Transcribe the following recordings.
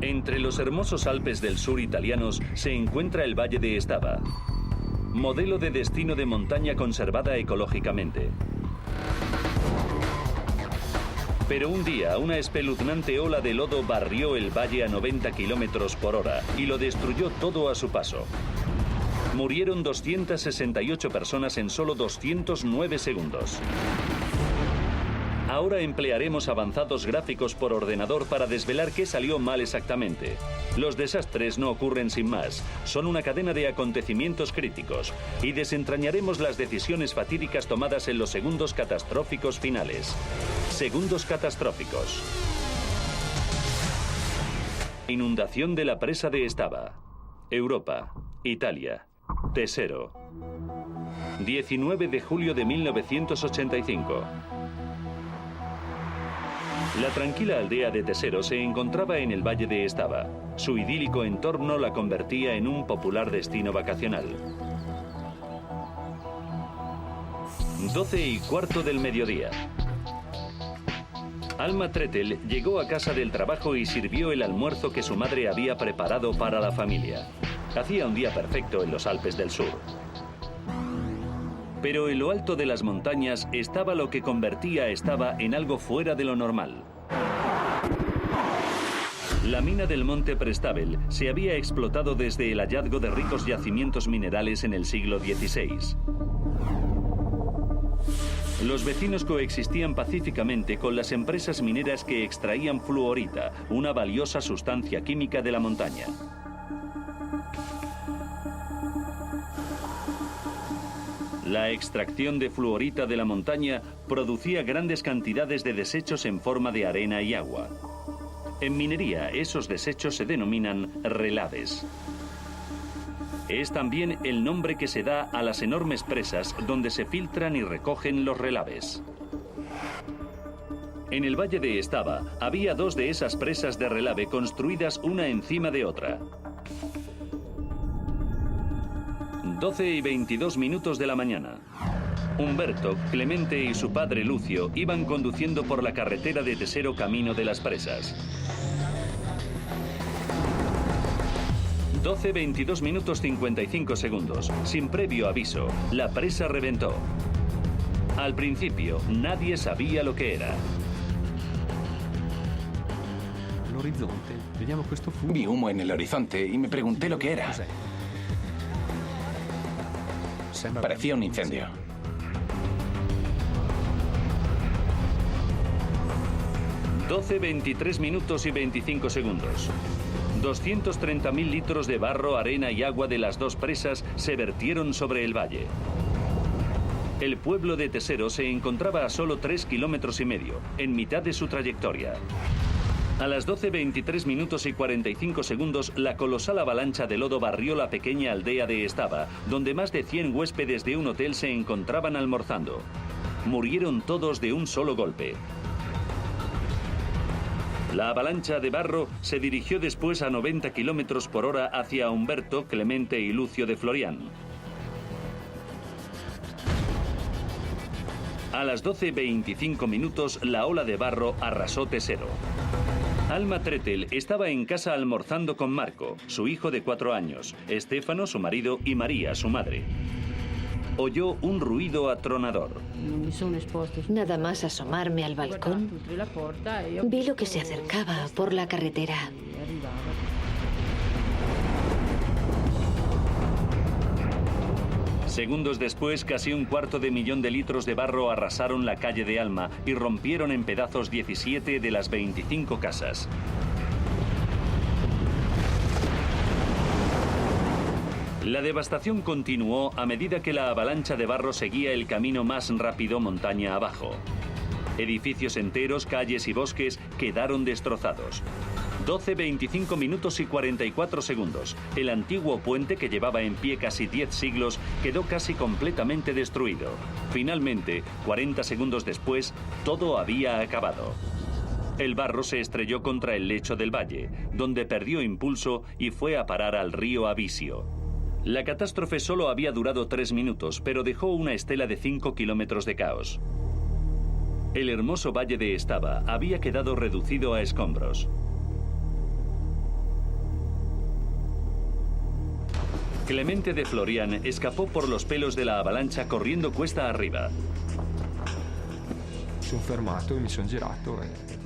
Entre los hermosos Alpes del sur italianos se encuentra el Valle de Estava, modelo de destino de montaña conservada ecológicamente. Pero un día, una espeluznante ola de lodo barrió el valle a 90 kilómetros por hora y lo destruyó todo a su paso. Murieron 268 personas en solo 209 segundos. Ahora emplearemos avanzados gráficos por ordenador para desvelar qué salió mal exactamente. Los desastres no ocurren sin más, son una cadena de acontecimientos críticos y desentrañaremos las decisiones fatídicas tomadas en los segundos catastróficos finales. Segundos catastróficos. Inundación de la presa de Estava. Europa, Italia. Tesero. 19 de julio de 1985. La tranquila aldea de Tesero se encontraba en el Valle de Estava. Su idílico entorno la convertía en un popular destino vacacional. 12:15 del mediodía. Alma Tretel llegó a casa del trabajo y sirvió el almuerzo que su madre había preparado para la familia. Hacía un día perfecto en los Alpes del Sur. Pero en lo alto de las montañas estaba lo que convertía a Estava en algo fuera de lo normal. La mina del Monte Prestabel se había explotado desde el hallazgo de ricos yacimientos minerales en el siglo XVI. Los vecinos coexistían pacíficamente con las empresas mineras que extraían fluorita, una valiosa sustancia química de la montaña. La extracción de fluorita de la montaña producía grandes cantidades de desechos en forma de arena y agua. En minería, esos desechos se denominan relaves. Es también el nombre que se da a las enormes presas donde se filtran y recogen los relaves. En el Valle de Estava había dos de esas presas de relave construidas una encima de otra. 12:22 de la mañana. Humberto, Clemente y su padre Lucio iban conduciendo por la carretera de Tesero camino de las presas. 12:22:55. Sin previo aviso, la presa reventó. Al principio, nadie sabía lo que era. Vi humo en el horizonte y me pregunté lo que era. Parecía un incendio. (12:23:25). 230.000 litros de barro, arena y agua de las dos presas se vertieron sobre el valle. El pueblo de Tesero se encontraba a solo 3,5 kilómetros, en mitad de su trayectoria. A las 12:23:45, la colosal avalancha de lodo barrió la pequeña aldea de Estava, donde más de 100 huéspedes de un hotel se encontraban almorzando. Murieron todos de un solo golpe. La avalancha de barro se dirigió después a 90 kilómetros por hora hacia Humberto, Clemente y Lucio de Florian. A las 12:25, la ola de barro arrasó Tesero. Alma Tretel estaba en casa almorzando con Marco, su hijo de 4 años, Stefano, su marido, y María, su madre. Oyó un ruido atronador. Nada más asomarme al balcón, vi lo que se acercaba por la carretera. Segundos después, casi 250.000 de litros de barro arrasaron la calle de Alma y rompieron en pedazos 17 de las 25 casas. La devastación continuó a medida que la avalancha de barro seguía el camino más rápido montaña abajo. Edificios enteros, calles y bosques quedaron destrozados. 12:25:44. El antiguo puente que llevaba en pie casi 10 siglos quedó casi completamente destruido. Finalmente, 40 segundos después, todo había acabado. El barro se estrelló contra el lecho del valle, donde perdió impulso y fue a parar al río Avisio. La catástrofe solo había durado 3 minutos, pero dejó una estela de 5 kilómetros de caos. El hermoso valle de Estava había quedado reducido a escombros. Clemente de Florian escapó por los pelos de la avalancha corriendo cuesta arriba.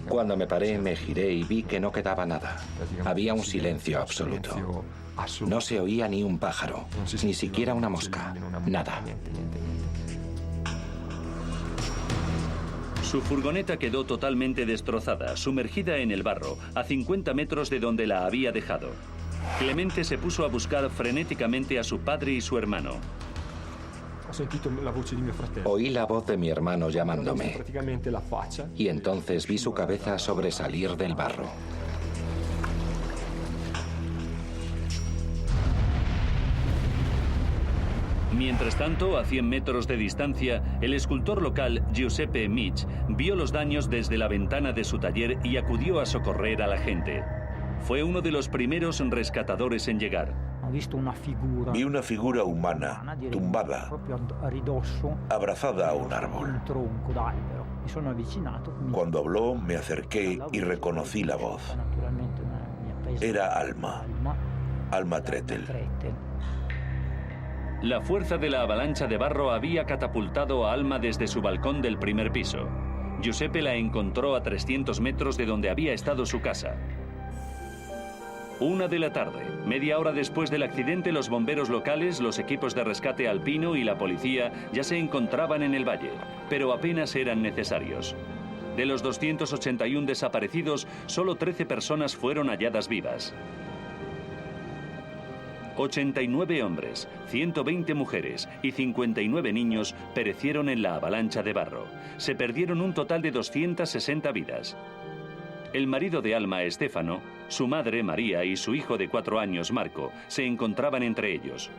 Cuando me paré, me giré y vi que no quedaba nada. Había un silencio absoluto. No se oía ni un pájaro, ni siquiera una mosca. Nada. Su furgoneta quedó totalmente destrozada, sumergida en el barro, a 50 metros de donde la había dejado. Clemente se puso a buscar frenéticamente a su padre y su hermano. Oí la voz de mi hermano llamándome. Y entonces vi su cabeza sobresalir del barro. Mientras tanto, a 100 metros de distancia, el escultor local Giuseppe Mich vio los daños desde la ventana de su taller y acudió a socorrer a la gente. Fue uno de los primeros rescatadores en llegar. Vi una figura humana, tumbada, abrazada a un árbol. Cuando habló, me acerqué y reconocí la voz. Era Alma Tretel. La fuerza de la avalancha de barro había catapultado a Alma desde su balcón del primer piso. Giuseppe la encontró a 300 metros de donde había estado su casa. 1 de la tarde, media hora después del accidente, los bomberos locales, los equipos de rescate alpino y la policía ya se encontraban en el valle, pero apenas eran necesarios. De los 281 desaparecidos, solo 13 personas fueron halladas vivas. 89 hombres, 120 mujeres y 59 niños perecieron en la avalancha de barro. Se perdieron un total de 260 vidas. El marido de Alma, Stefano, su madre, María, y su hijo de 4 años, Marco, se encontraban entre ellos.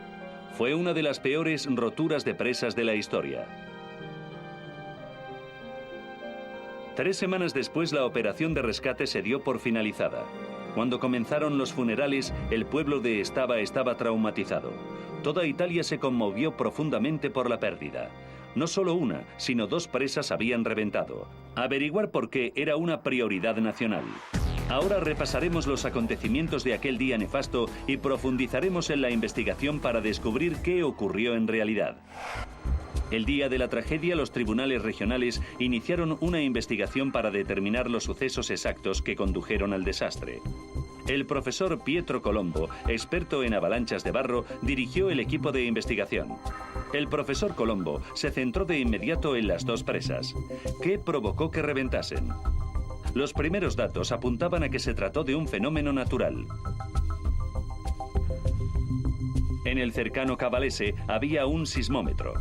Fue una de las peores roturas de presas de la historia. 3 semanas después, la operación de rescate se dio por finalizada. Cuando comenzaron los funerales, el pueblo de Estava estaba traumatizado. Toda Italia se conmovió profundamente por la pérdida. No solo una, sino 2 presas habían reventado. Averiguar por qué era una prioridad nacional. Ahora repasaremos los acontecimientos de aquel día nefasto y profundizaremos en la investigación para descubrir qué ocurrió en realidad. El día de la tragedia, los tribunales regionales iniciaron una investigación para determinar los sucesos exactos que condujeron al desastre. El profesor Pietro Colombo, experto en avalanchas de barro, dirigió el equipo de investigación. El profesor Colombo se centró de inmediato en las 2 presas. ¿Qué provocó que reventasen? Los primeros datos apuntaban a que se trató de un fenómeno natural. En el cercano Cavalese había un sismómetro.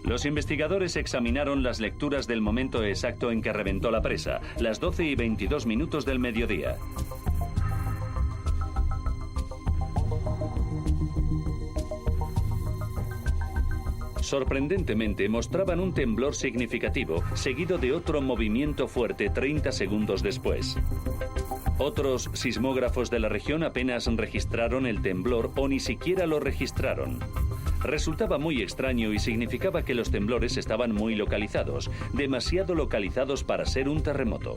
Los investigadores examinaron las lecturas del momento exacto en que reventó la presa, las 12:22 del mediodía. Sorprendentemente, mostraban un temblor significativo, seguido de otro movimiento fuerte 30 segundos después. Otros sismógrafos de la región apenas registraron el temblor o ni siquiera lo registraron. Resultaba muy extraño y significaba que los temblores estaban muy localizados, demasiado localizados para ser un terremoto.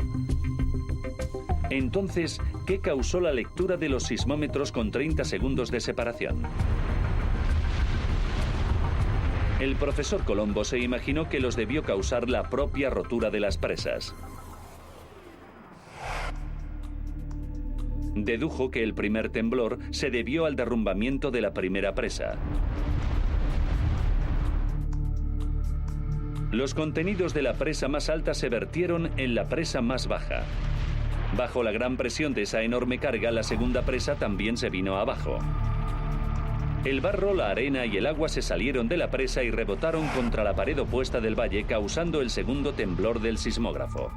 Entonces, ¿qué causó la lectura de los sismómetros con 30 segundos de separación? El profesor Colombo se imaginó que los debió causar la propia rotura de las presas. Dedujo que el primer temblor se debió al derrumbamiento de la primera presa. Los contenidos de la presa más alta se vertieron en la presa más baja. Bajo la gran presión de esa enorme carga, la segunda presa también se vino abajo. El barro, la arena y el agua se salieron de la presa y rebotaron contra la pared opuesta del valle, causando el segundo temblor del sismógrafo.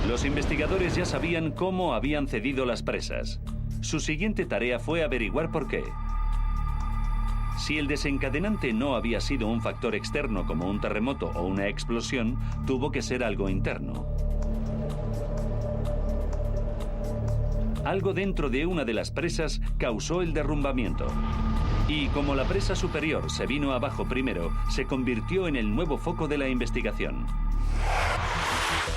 Los investigadores ya sabían cómo habían cedido las presas. Su siguiente tarea fue averiguar por qué. Si el desencadenante no había sido un factor externo como un terremoto o una explosión, tuvo que ser algo interno. Algo dentro de una de las presas causó el derrumbamiento. Y como la presa superior se vino abajo primero, se convirtió en el nuevo foco de la investigación.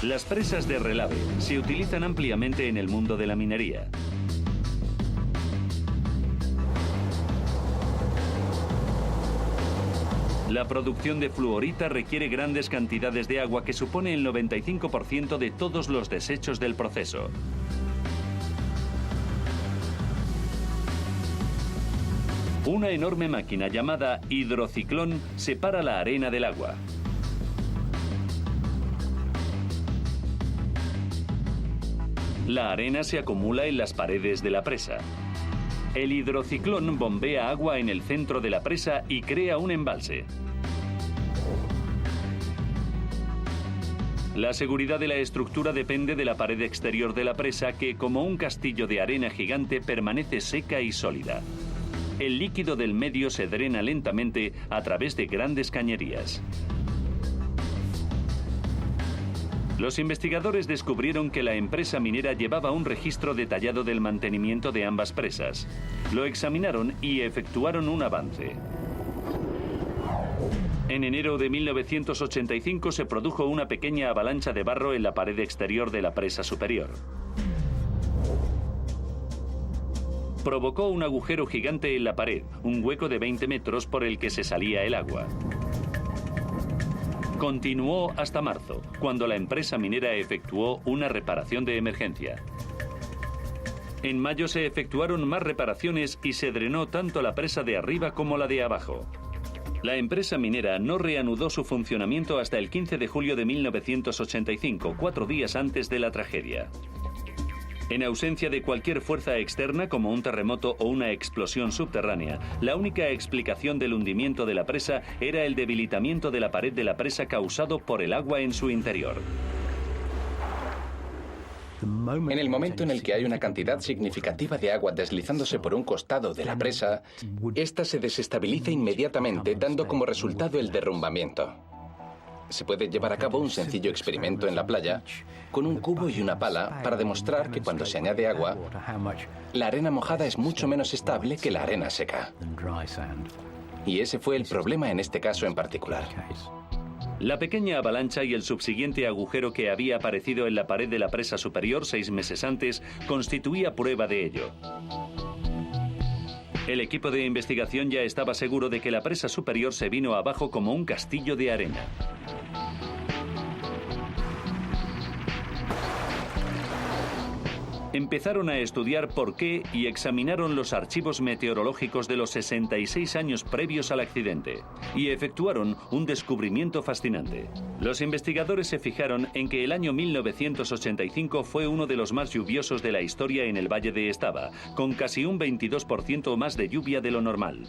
Las presas de relave se utilizan ampliamente en el mundo de la minería. La producción de fluorita requiere grandes cantidades de agua que supone el 95% de todos los desechos del proceso. Una enorme máquina llamada hidrociclón separa la arena del agua. La arena se acumula en las paredes de la presa. El hidrociclón bombea agua en el centro de la presa y crea un embalse. La seguridad de la estructura depende de la pared exterior de la presa que, como un castillo de arena gigante, permanece seca y sólida. El líquido del medio se drena lentamente a través de grandes cañerías. Los investigadores descubrieron que la empresa minera llevaba un registro detallado del mantenimiento de ambas presas. Lo examinaron y efectuaron un avance. En enero de 1985 se produjo una pequeña avalancha de barro en la pared exterior de la presa superior. Provocó un agujero gigante en la pared, un hueco de 20 metros por el que se salía el agua. Continuó hasta marzo, cuando la empresa minera efectuó una reparación de emergencia. En mayo se efectuaron más reparaciones y se drenó tanto la presa de arriba como la de abajo. La empresa minera no reanudó su funcionamiento hasta el 15 de julio de 1985, 4 días antes de la tragedia. En ausencia de cualquier fuerza externa como un terremoto o una explosión subterránea, la única explicación del hundimiento de la presa era el debilitamiento de la pared de la presa causado por el agua en su interior. En el momento en el que hay una cantidad significativa de agua deslizándose por un costado de la presa, esta se desestabiliza inmediatamente, dando como resultado el derrumbamiento. Se puede llevar a cabo un sencillo experimento en la playa con un cubo y una pala para demostrar que cuando se añade agua, la arena mojada es mucho menos estable que la arena seca. Y ese fue el problema en este caso en particular. La pequeña avalancha y el subsiguiente agujero que había aparecido en la pared de la presa superior 6 meses antes constituía prueba de ello. El equipo de investigación ya estaba seguro de que la presa superior se vino abajo como un castillo de arena. Empezaron a estudiar por qué y examinaron los archivos meteorológicos de los 66 años previos al accidente y efectuaron un descubrimiento fascinante. Los investigadores se fijaron en que el año 1985 fue uno de los más lluviosos de la historia en el Valle de Estava, con casi un 22% más de lluvia de lo normal.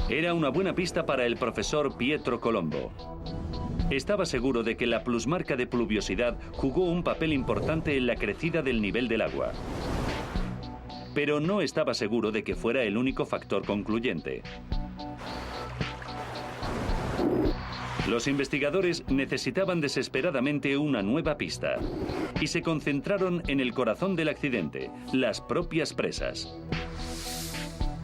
Era una buena pista para el profesor Pietro Colombo. Estaba seguro de que la plusmarca de pluviosidad jugó un papel importante en la crecida del nivel del agua. Pero no estaba seguro de que fuera el único factor concluyente. Los investigadores necesitaban desesperadamente una nueva pista y se concentraron en el corazón del accidente, las propias presas.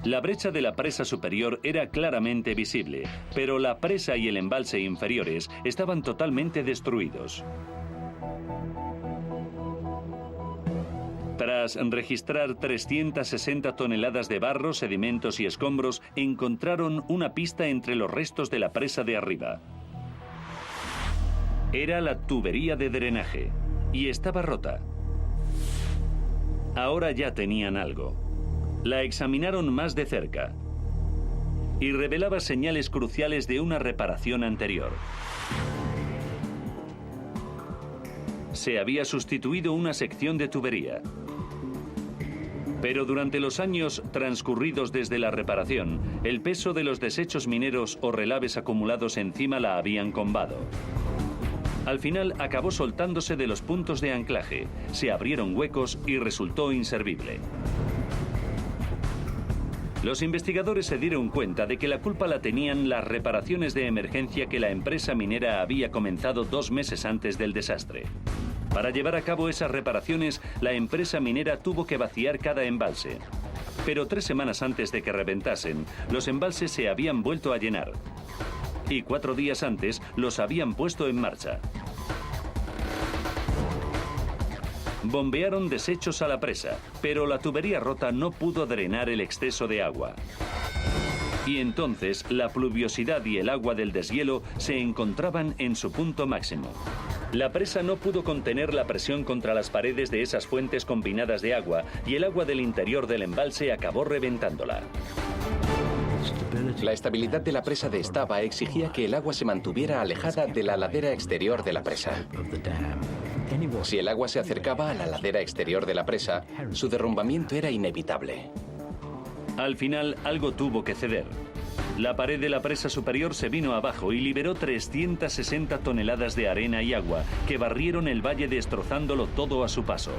La brecha de la presa superior era claramente visible, pero la presa y el embalse inferiores estaban totalmente destruidos. Tras registrar 360 toneladas de barro, sedimentos y escombros, encontraron una pista entre los restos de la presa de arriba. Era la tubería de drenaje y estaba rota. Ahora ya tenían algo. La examinaron más de cerca y revelaba señales cruciales de una reparación anterior. Se había sustituido una sección de tubería. Pero durante los años transcurridos desde la reparación, el peso de los desechos mineros o relaves acumulados encima la habían combado. Al final acabó soltándose de los puntos de anclaje, se abrieron huecos y resultó inservible. Los investigadores se dieron cuenta de que la culpa la tenían las reparaciones de emergencia que la empresa minera había comenzado 2 meses antes del desastre. Para llevar a cabo esas reparaciones, la empresa minera tuvo que vaciar cada embalse. Pero 3 semanas antes de que reventasen, los embalses se habían vuelto a llenar. Y 4 días antes los habían puesto en marcha. Bombearon desechos a la presa, pero la tubería rota no pudo drenar el exceso de agua. Y entonces la pluviosidad y el agua del deshielo se encontraban en su punto máximo. La presa no pudo contener la presión contra las paredes de esas fuentes combinadas de agua y el agua del interior del embalse acabó reventándola. La estabilidad de la presa de Stava exigía que el agua se mantuviera alejada de la ladera exterior de la presa. Si el agua se acercaba a la ladera exterior de la presa, su derrumbamiento era inevitable. Al final, algo tuvo que ceder. La pared de la presa superior se vino abajo y liberó 360 toneladas de arena y agua que barrieron el valle destrozándolo todo a su paso.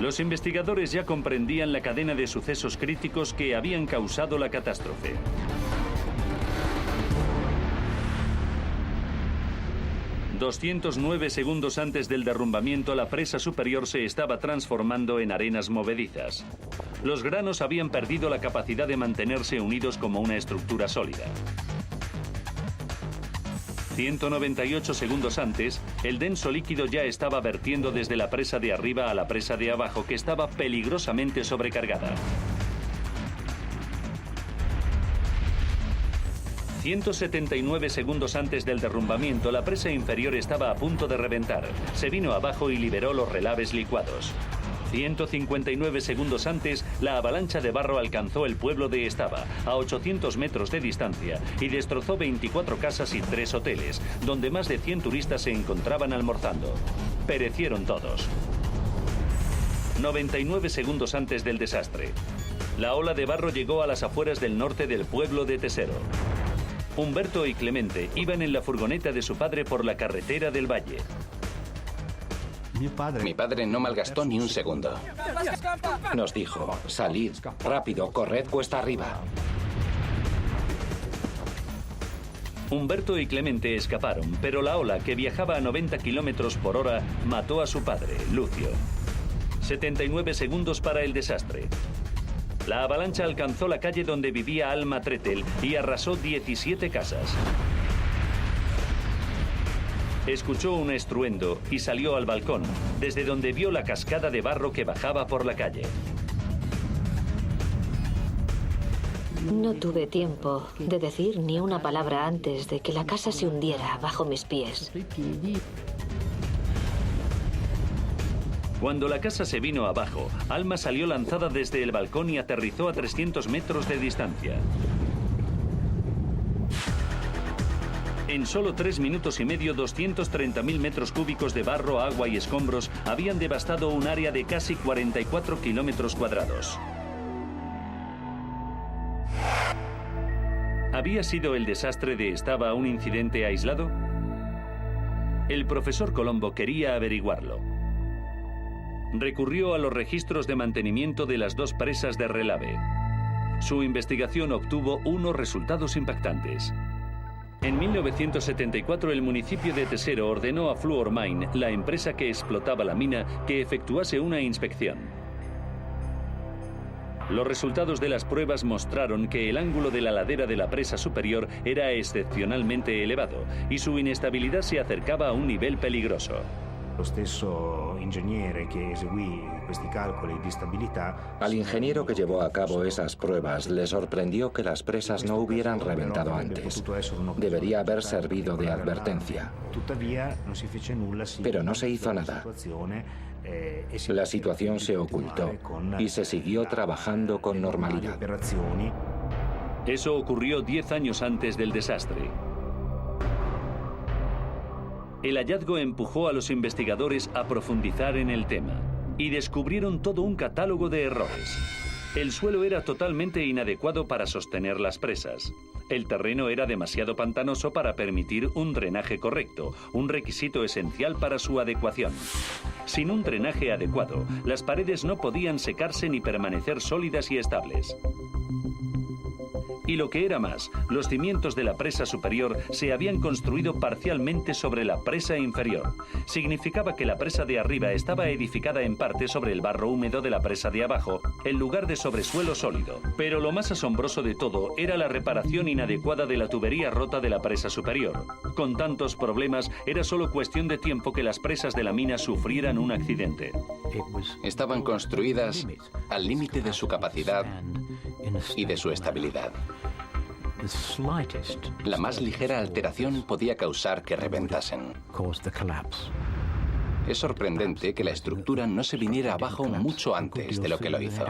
Los investigadores ya comprendían la cadena de sucesos críticos que habían causado la catástrofe. ...209 segundos antes del derrumbamiento, la presa superior se estaba transformando en arenas movedizas. Los granos habían perdido la capacidad de mantenerse unidos como una estructura sólida. 198 segundos antes, el denso líquido ya estaba vertiendo desde la presa de arriba a la presa de abajo, que estaba peligrosamente sobrecargada. 179 segundos antes del derrumbamiento, la presa inferior estaba a punto de reventar. Se vino abajo y liberó los relaves licuados. 159 segundos antes, la avalancha de barro alcanzó el pueblo de Stava, a 800 metros de distancia, y destrozó 24 casas y 3 hoteles, donde más de 100 turistas se encontraban almorzando. Perecieron todos. 99 segundos antes del desastre. La ola de barro llegó a las afueras del norte del pueblo de Tesero. Humberto y Clemente iban en la furgoneta de su padre por la carretera del valle. Mi padre no malgastó ni un segundo. Nos dijo, salid, rápido, corred cuesta arriba. Humberto y Clemente escaparon, pero la ola, que viajaba a 90 kilómetros por hora, mató a su padre, Lucio. 79 segundos para el desastre. La avalancha alcanzó la calle donde vivía Alma Tretel y arrasó 17 casas. Escuchó un estruendo y salió al balcón, desde donde vio la cascada de barro que bajaba por la calle. No tuve tiempo de decir ni una palabra antes de que la casa se hundiera bajo mis pies. Cuando la casa se vino abajo, Alma salió lanzada desde el balcón y aterrizó a 300 metros de distancia. En solo 3 minutos y medio, 230.000 metros cúbicos de barro, agua y escombros habían devastado un área de casi 44 kilómetros cuadrados. ¿Había sido el desastre de Stava un incidente aislado? El profesor Colombo quería averiguarlo. Recurrió a los registros de mantenimiento de las 2 presas de Relave. Su investigación obtuvo unos resultados impactantes. En 1974, el municipio de Tesero ordenó a Fluor Mine, la empresa que explotaba la mina, que efectuase una inspección. Los resultados de las pruebas mostraron que el ángulo de la ladera de la presa superior era excepcionalmente elevado y su inestabilidad se acercaba a un nivel peligroso. Al ingeniero que llevó a cabo esas pruebas le sorprendió que las presas no hubieran reventado antes. Debería haber servido de advertencia. Pero no se hizo nada. La situación se ocultó y se siguió trabajando con normalidad. Eso ocurrió 10 años antes del desastre. El hallazgo empujó a los investigadores a profundizar en el tema y descubrieron todo un catálogo de errores. El suelo era totalmente inadecuado para sostener las presas. El terreno era demasiado pantanoso para permitir un drenaje correcto, un requisito esencial para su adecuación. Sin un drenaje adecuado, las paredes no podían secarse ni permanecer sólidas y estables. Y lo que era más, los cimientos de la presa superior se habían construido parcialmente sobre la presa inferior. Significaba que la presa de arriba estaba edificada en parte sobre el barro húmedo de la presa de abajo, en lugar de sobre suelo sólido. Pero lo más asombroso de todo era la reparación inadecuada de la tubería rota de la presa superior. Con tantos problemas, era solo cuestión de tiempo que las presas de la mina sufrieran un accidente. Estaban construidas al límite de su capacidad y de su estabilidad. La más ligera alteración podía causar que reventasen. Es sorprendente que la estructura no se viniera abajo mucho antes de lo que lo hizo.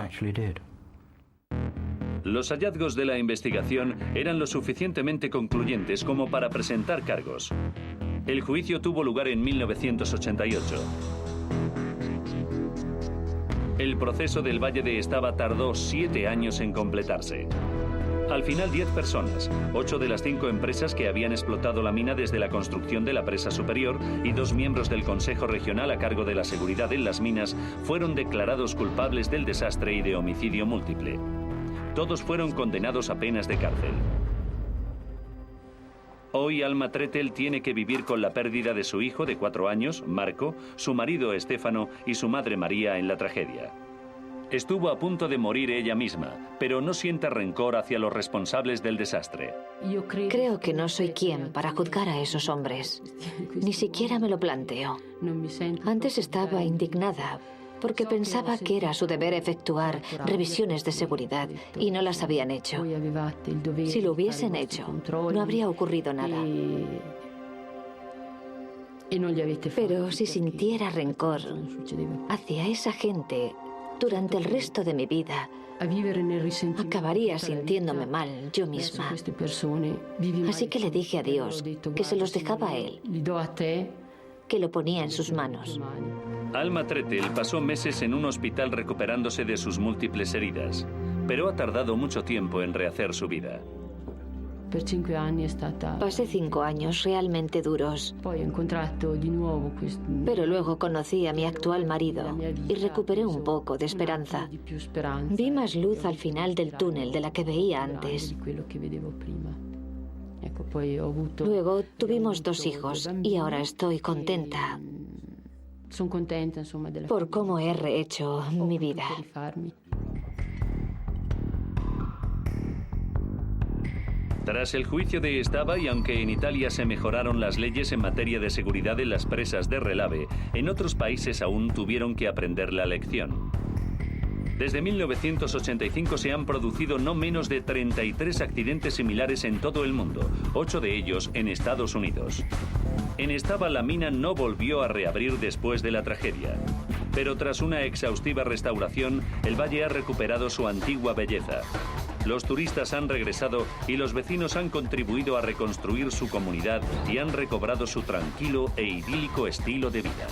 Los hallazgos de la investigación eran lo suficientemente concluyentes como para presentar cargos. El juicio tuvo lugar en 1988. El proceso del Valle de Estaba tardó 7 años en completarse. Al final, 10 personas, 8 de las 5 empresas que habían explotado la mina desde la construcción de la presa superior y 2 miembros del Consejo Regional a cargo de la seguridad en las minas, fueron declarados culpables del desastre y de homicidio múltiple. Todos fueron condenados a penas de cárcel. Hoy Alma Tretel tiene que vivir con la pérdida de su hijo de 4 años, Marco, su marido Stefano y su madre María en la tragedia. Estuvo a punto de morir ella misma, pero no siente rencor hacia los responsables del desastre. Creo que no soy quien para juzgar a esos hombres. Ni siquiera me lo planteo. Antes estaba indignada porque pensaba que era su deber efectuar revisiones de seguridad y no las habían hecho. Si lo hubiesen hecho, no habría ocurrido nada. Pero si sintiera rencor hacia esa gente durante el resto de mi vida, acabaría sintiéndome mal yo misma. Así que le dije a Dios que se los dejaba a Él, que lo ponía en sus manos. Alma Tretel pasó meses en un hospital recuperándose de sus múltiples heridas, pero ha tardado mucho tiempo en rehacer su vida. Pasé 5 años realmente duros, pero luego conocí a mi actual marido y recuperé un poco de esperanza. Vi más luz al final del túnel de la que veía antes. Luego tuvimos 2 hijos y ahora estoy contenta por cómo he rehecho mi vida. Tras el juicio de Estaba, y aunque en Italia se mejoraron las leyes en materia de seguridad en las presas de relave, en otros países aún tuvieron que aprender la lección. Desde 1985 se han producido no menos de 33 accidentes similares en todo el mundo, 8 de ellos en Estados Unidos. En Estaba la mina no volvió a reabrir después de la tragedia, pero tras una exhaustiva restauración, el valle ha recuperado su antigua belleza. Los turistas han regresado y los vecinos han contribuido a reconstruir su comunidad y han recobrado su tranquilo e idílico estilo de vida.